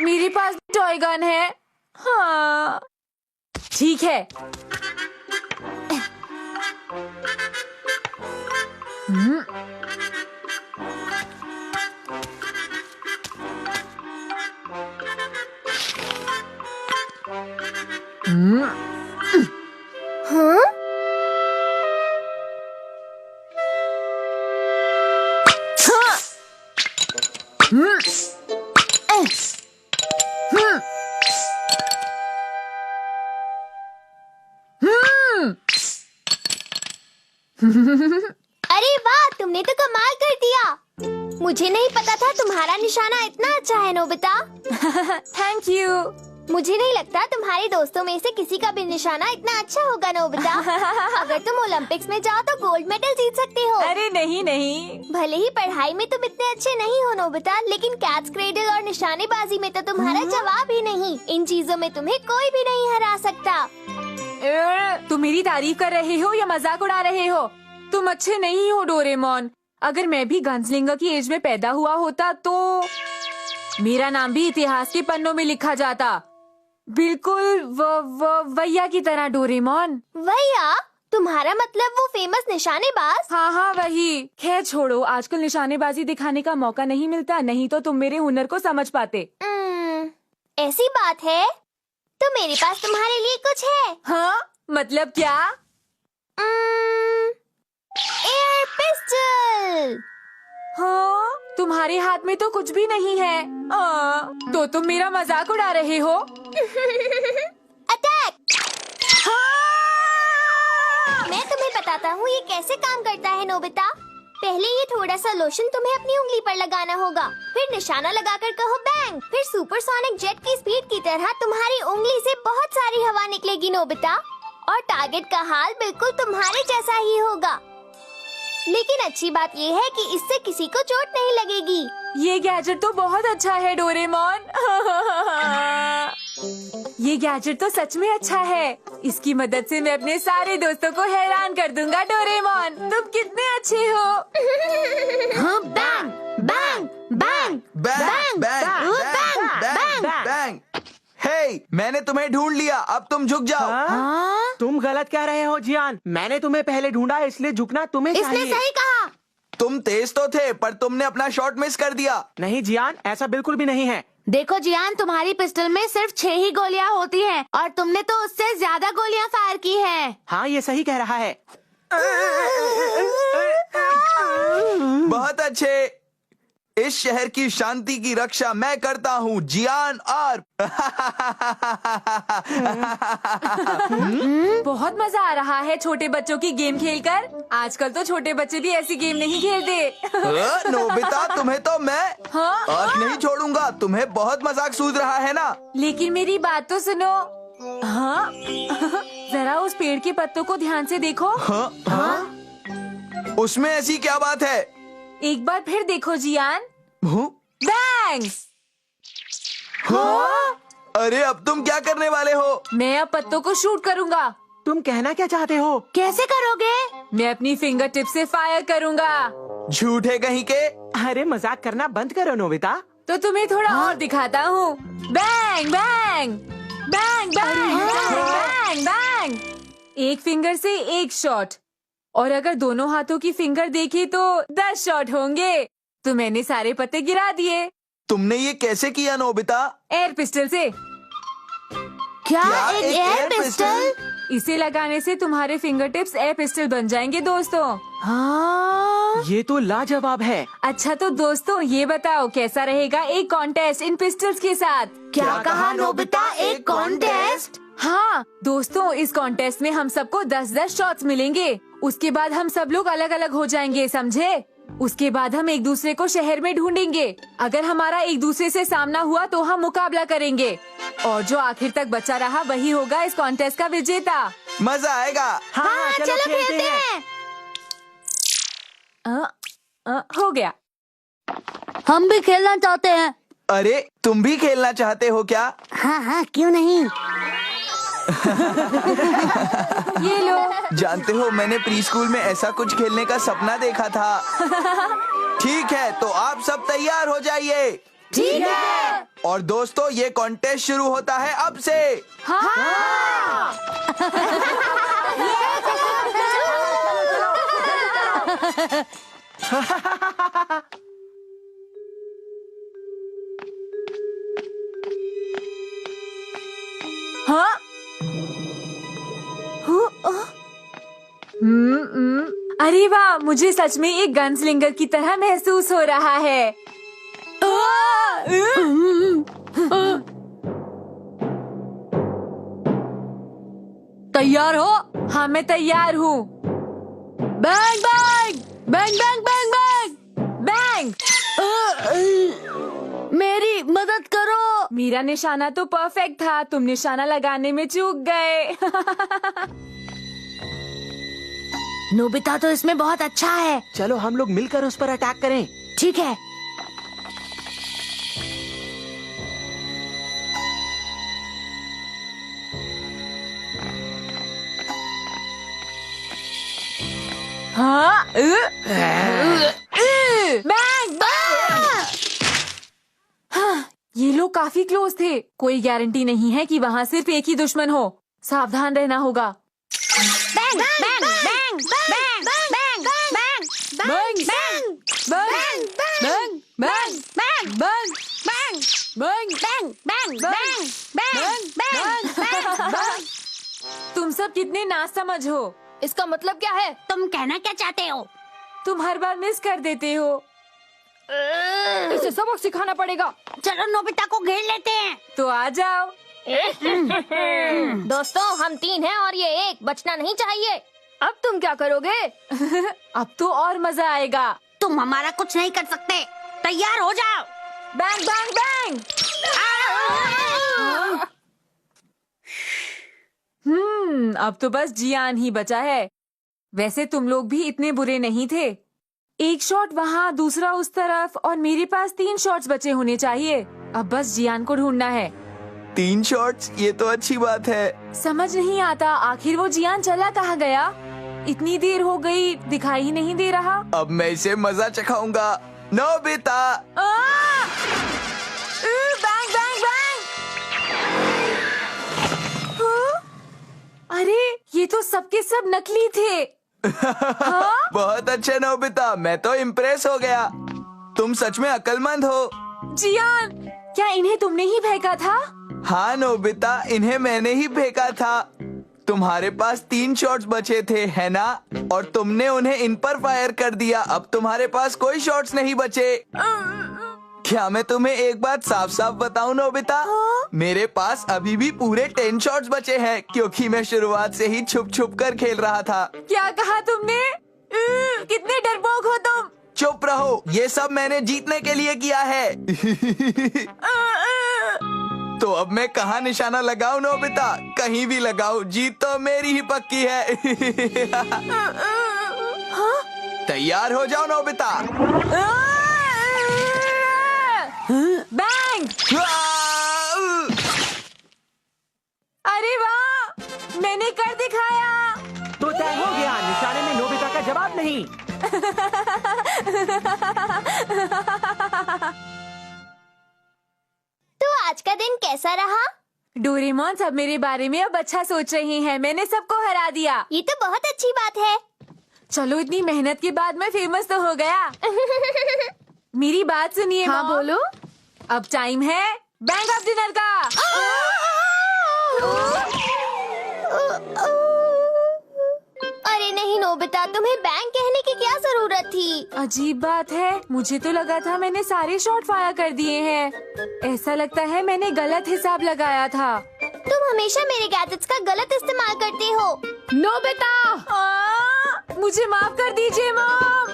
मेरे पास भी toy gun है। हाँ ठीक है। हम्म, हम्म, हाँ? हाँ, हम्म, हम्म, हम्म। अरे वाह, तुमने तो कमाल कर दिया। मुझे नहीं पता था तुम्हारा निशाना इतना अच्छा है नोबिता। Thank you. मुझे नहीं लगता तुम्हारे दोस्तों में से किसी का भी निशाना इतना अच्छा होगा नोबिता। अगर तुम ओलंपिक्स में जाओ तो गोल्ड मेडल जीत सकते हो। अरे नहीं नहीं। भले ही पढ़ाई में तुम इतने अच्छे नहीं हो नोबिता, लेकिन कैच क्रेडल और निशानेबाजी में तो तुम्हारा जवाब ही नहीं। इन चीजों में तुम्हें कोई भी नहीं हरा सकता। तुम मेरी तारीफ कर रहे हो या मजाक उड़ा रहे हो? तुम अच्छे नहीं हो डोरेमोन। अगर मैं भी गनस्लिंगर की एज में पैदा हुआ होता तो मेरा नाम भी इतिहास के पन्नों में लिखा जाता, बिल्कुल वैया की तरह। डोरेमोन भैया, तुम्हारा मतलब वो फेमस निशानेबाज? हाँ हाँ वही। खैर छोड़ो, आजकल निशानेबाजी दिखाने का मौका नहीं मिलता, नहीं तो तुम मेरे हुनर को समझ पाते। ऐसी बात है तो मेरे पास तुम्हारे लिए कुछ है। हाँ मतलब क्या? Air pistol. हाँ तुम्हारे हाथ में तो कुछ भी नहीं है। तो तुम मेरा मजाक उड़ा रहे हो? अटैक! हाँ! मैं तुम्हें बताता हूँ ये कैसे काम करता है नोबिता। पहले ये थोड़ा सा लोशन तुम्हें अपनी उंगली पर लगाना होगा, फिर निशाना लगाकर कहो बैंग, फिर सुपरसोनिक जेट की स्पीड की तरह तुम्हारी उंगली से बहुत सारी हवा निकलेगी नोबिता, और टारगेट का हाल बिल्कुल तुम्हारे जैसा ही होगा। लेकिन अच्छी बात ये है कि इससे किसी को चोट नहीं लगेगी। ये गैजेट तो बहुत अच्छा है डोरेमोन। ये गैजेट तो सच में अच्छा है। इसकी मदद से मैं अपने सारे दोस्तों को हैरान कर दूंगा। डोरेमोन तुम कितने अच्छे हो। हाँ, bang bang bang bang bang bang bang. Hey, मैंने तुम्हें ढूंढ लिया, अब तुम झुक जाओ। हाँ? तुम गलत कह रहे हो जियान। मैंने तुम्हें पहले ढूंढा, इसलिए झुकना तुम्हें इसने चाहिए। सही कहा। तुम तेज तो थे, पर तुमने अपना शॉट मिस कर दिया। नहीं जियान, ऐसा बिल्कुल भी नहीं है। देखो जियान, तुम्हारी पिस्टल में सिर्फ 6 ही गोलियां होती हैं और तुमने तो उससे ज्यादा गोलियां फायर की हैं। हाँ ये सही कह रहा है। बहुत अच्छे। इस शहर की शांति की रक्षा मैं करता हूँ, जियान और बहुत मजा आ रहा है छोटे बच्चों की गेम खेलकर। आजकल तो छोटे बच्चे भी ऐसी गेम नहीं खेलते। नोबिता, तुम्हें तो मैं आज नहीं छोड़ूंगा। तुम्हें बहुत मजाक सूझ रहा है ना? लेकिन मेरी बात तो सुनो। हाँ जरा उस पेड़ के पत्तों को ध्यान से देखो। उसमें ऐसी क्या बात है? एक बार फिर देखो जियान। हूँ? बैंग्स! अरे अब तुम क्या करने वाले हो? मैं अब पत्तों को शूट करूंगा। तुम कहना क्या चाहते हो? कैसे करोगे? मैं अपनी फिंगर टिप से फायर करूंगा। झूठे कहीं के। अरे मजाक करना बंद करो नोबिता। तो तुम्हें थोड़ा और दिखाता हूँ। Bang bang bang bang bang bang. एक फिंगर से एक शॉट, और अगर दोनों हाथों की फिंगर देखी तो 10 शॉट होंगे। तो मैंने सारे पत्ते गिरा दिए। तुमने ये कैसे किया नोबिता? एयर पिस्टल से। क्या एक एयर पिस्टल? इसे लगाने से तुम्हारे फिंगर टिप्स एयर पिस्टल बन जाएंगे दोस्तों। हाँ? ये तो लाजवाब है। अच्छा तो दोस्तों ये बताओ कैसा रहेगा एक कॉन्टेस्ट इन पिस्टल्स के साथ? क्या कहा नोबिता, एक कॉन्टेस्ट? हाँ दोस्तों, इस कॉन्टेस्ट में हम सबको 10-10 शॉट्स मिलेंगे। उसके बाद हम सब लोग अलग अलग हो जाएंगे, समझे? उसके बाद हम एक दूसरे को शहर में ढूंढेंगे। अगर हमारा एक दूसरे से सामना हुआ तो हम मुकाबला करेंगे, और जो आखिर तक बचा रहा वही होगा इस कॉन्टेस्ट का विजेता। मजा आएगा। हाँ, चलो खेलते हैं। हो गया। हम भी खेलना चाहते हैं। अरे तुम भी खेलना चाहते हो क्या? हाँ हाँ, क्यों नहीं। ये लो। जानते हो, मैंने प्री स्कूल में ऐसा कुछ खेलने का सपना देखा था। ठीक है, तो आप सब तैयार हो जाइए। ठीक है। और दोस्तों, ये कॉन्टेस्ट शुरू होता है अब से। हाँ। हाँ? अरे वाह, मुझे सच में एक गनस्लिंगर की तरह महसूस हो रहा है। तैयार हो? हाँ, मैं तैयार हूँ। Bang bang bang bang bang bang bang. मेरी मदद करो। मेरा निशाना तो परफेक्ट था, तुम निशाना लगाने में चूक गए। नोबिता तो इसमें बहुत अच्छा है। चलो हम लोग मिलकर उस पर अटैक करें। ठीक है। हाँ? Bang bang. हाँ, ये लोग काफी क्लोज थे। कोई गारंटी नहीं है कि वहाँ सिर्फ एक ही दुश्मन हो। सावधान रहना होगा। Bang bang bang bang bang bang bang bang bang bang bang bang bang bang bang. तुम सब कितने नासमझ हो। इसका मतलब क्या है? तुम कहना क्या चाहते हो? तुम हर बार मिस कर देते हो। इसे सबक सिखाना पड़ेगा। चलो नोबिता को घेर लेते हैं। तो आ जाओ। दोस्तों, हम 3 हैं और ये 1, बचना नहीं चाहिए। अब तुम क्या करोगे? अब तो और मजा आएगा। तुम हमारा कुछ नहीं कर सकते। तैयार हो जाओ। Bang bang bang. अब तो बस जियान ही बचा है। वैसे तुम लोग भी इतने बुरे नहीं थे। एक शॉट वहाँ, दूसरा उस तरफ, और मेरे पास 3 शॉट्स बचे होने चाहिए। अब बस जियान को ढूंढना है। 3 शॉट्स, ये तो अच्छी बात है। समझ नहीं आता आखिर वो जियान चला कहाँ गया। इतनी देर हो गई, दिखाई ही नहीं दे रहा। अब मैं इसे मजा चखाऊंगा। नोबिता। Bang bang bang. अरे, ये तो सबके सब नकली थे। हाँ? बहुत अच्छे नोबिता, मैं तो इम्प्रेस हो गया। तुम सच में अक्लमंद हो। जियान, क्या इन्हें तुमने ही फेंका था? हाँ नोबिता, इन्हें मैंने ही फेंका था। तुम्हारे पास 3 शॉट्स बचे थे, है ना? और तुमने उन्हें इन पर फायर कर दिया। अब तुम्हारे पास कोई शॉट्स नहीं बचे। क्या मैं तुम्हें एक बात साफ साफ बताऊं नोबिता? मेरे पास अभी भी पूरे 10 शॉट्स बचे हैं, क्योंकि मैं शुरुआत से ही छुप छुप कर खेल रहा था। क्या कहा तुमने? कितने डरपोक हो तुम। चुप रहो, ये सब मैंने जीतने के लिए किया है। तो अब मैं कहाँ निशाना लगाऊं नोबिता? कहीं भी लगाऊं, जीत तो मेरी ही पक्की है। तैयार हो जाओ नोबिता। बैंग। अरे वाह, मैंने कर दिखाया। तो तय हो गया, निशाने में नोबिता का जवाब नहीं। तो आज का दिन कैसा रहा? डोरेमोन सब मेरे बारे में अब अच्छा सोच रही हैं। मैंने सबको हरा दिया। ये तो बहुत अच्छी बात है। चलो, इतनी मेहनत के बाद मैं फेमस तो हो गया। मेरी बात सुनिए। हाँ, मॉम। बोलो। अब टाइम है बैंग ऑफ डिनर का। अरे नहीं नोबिता, तुम्हें बैंक कहने की क्या जरूरत थी? अजीब बात है, मुझे तो लगा था मैंने सारे शॉट फायर कर दिए हैं। ऐसा लगता है मैंने गलत हिसाब लगाया था। तुम हमेशा मेरे गैजेट्स का गलत इस्तेमाल करते हो। नोबिता, मुझे माफ कर दीजिए मॉम।